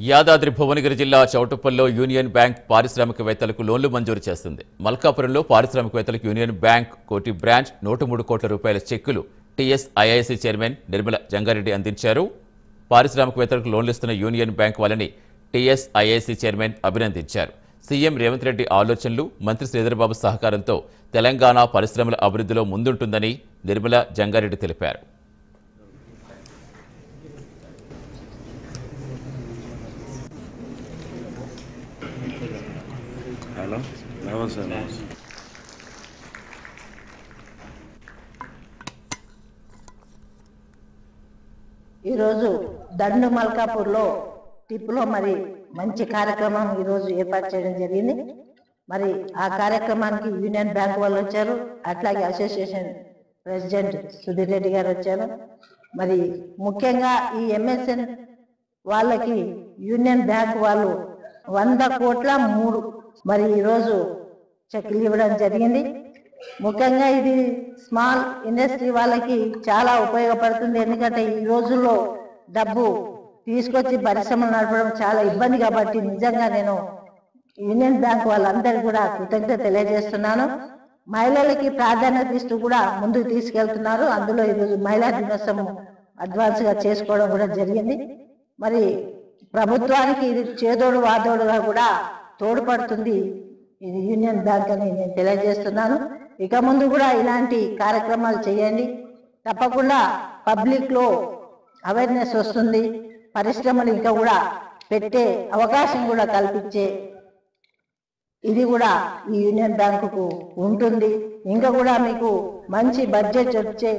యాదాద్రి భువనగిరి జిల్లా చౌటుప్పల్లో union bank పారిశ్రామికవేత్తలకు లోన్లు మంజూరు చేస్తుంది. మల్కాపురంలో పారిశ్రామికవేత్తలకు యూనియన్ బ్యాంక్ కోటి బ్రాంచ్ 103 కోట్ల రూపాయల చెక్కులు టీఎస్ఐఐసి చైర్మన్ నిర్మల జంగారెడ్డి అందించారు. పారిశ్రామికవేత్తలకు లోన్లు ఇస్తున్న యూనియన్ బ్యాంక్ వాళ్ళని టీఎస్ఐఐసి చైర్మన్ అభినందించారు. సీఎం రేవంత్ రెడ్డి ఆలోచనలు, మంత్రి శ్రీధర్బాబు సహకారంతో తెలంగాణ పరిశ్రమల అభివృద్ధిలో ముందుంటుందని నిర్మల జంగారెడ్డి తెలిపారు. ఈరోజు దండు మల్కాపూర్లో టిప్లో మరి మంచి కార్యక్రమం ఈరోజు ఏర్పాటు చేయడం జరిగింది. మరి ఆ కార్యక్రమానికి యూనియన్ బ్యాంక్ వాళ్ళు వచ్చారు, అట్లాగే అసోసియేషన్ ప్రెసిడెంట్ సుధీర్ రెడ్డి గారు వచ్చారు. మరి ముఖ్యంగా ఈ ఎంఎస్ఎన్ వాళ్ళకి యూనియన్ బ్యాంక్ వాళ్ళు 100 కోట్ల 3 మరి ఈరోజు చెక్లు ఇవ్వడం జరిగింది. ముఖ్యంగా ఇది స్మాల్ ఇండస్ట్రీ వాళ్ళకి చాలా ఉపయోగపడుతుంది. ఎందుకంటే ఈ రోజుల్లో డబ్బు తీసుకొచ్చి పరిశ్రమలు నడపడం చాలా ఇబ్బంది. కాబట్టి నిజంగా నేను యూనియన్ బ్యాంక్ వాళ్ళందరికీ కూడా కృతజ్ఞత తెలియజేస్తున్నాను. మహిళలకి ప్రాధాన్యత ఇస్తూ కూడా ముందుకు తీసుకెళ్తున్నారు. అందులో ఈరోజు మహిళా దినోత్సవం అడ్వాన్స్గా చేసుకోవడం కూడా జరిగింది. మరి ప్రభుత్వానికి ఇది చేదోడు వాదోడుగా కూడా తోడ్పడుతుంది ఇది యూనియన్ బ్యాంక్ అని నేను తెలియజేస్తున్నాను. ఇక ముందు కూడా ఇలాంటి కార్యక్రమాలు చేయండి. తప్పకుండా పబ్లిక్లో అవేర్నెస్ వస్తుంది. పరిశ్రమలు ఇంకా కూడా పెట్టే అవకాశం కూడా కల్పించే ఇది కూడా ఈ యూనియన్ బ్యాంకుకు ఉంటుంది. ఇంకా కూడా మీకు మంచి బడ్జెట్ వచ్చే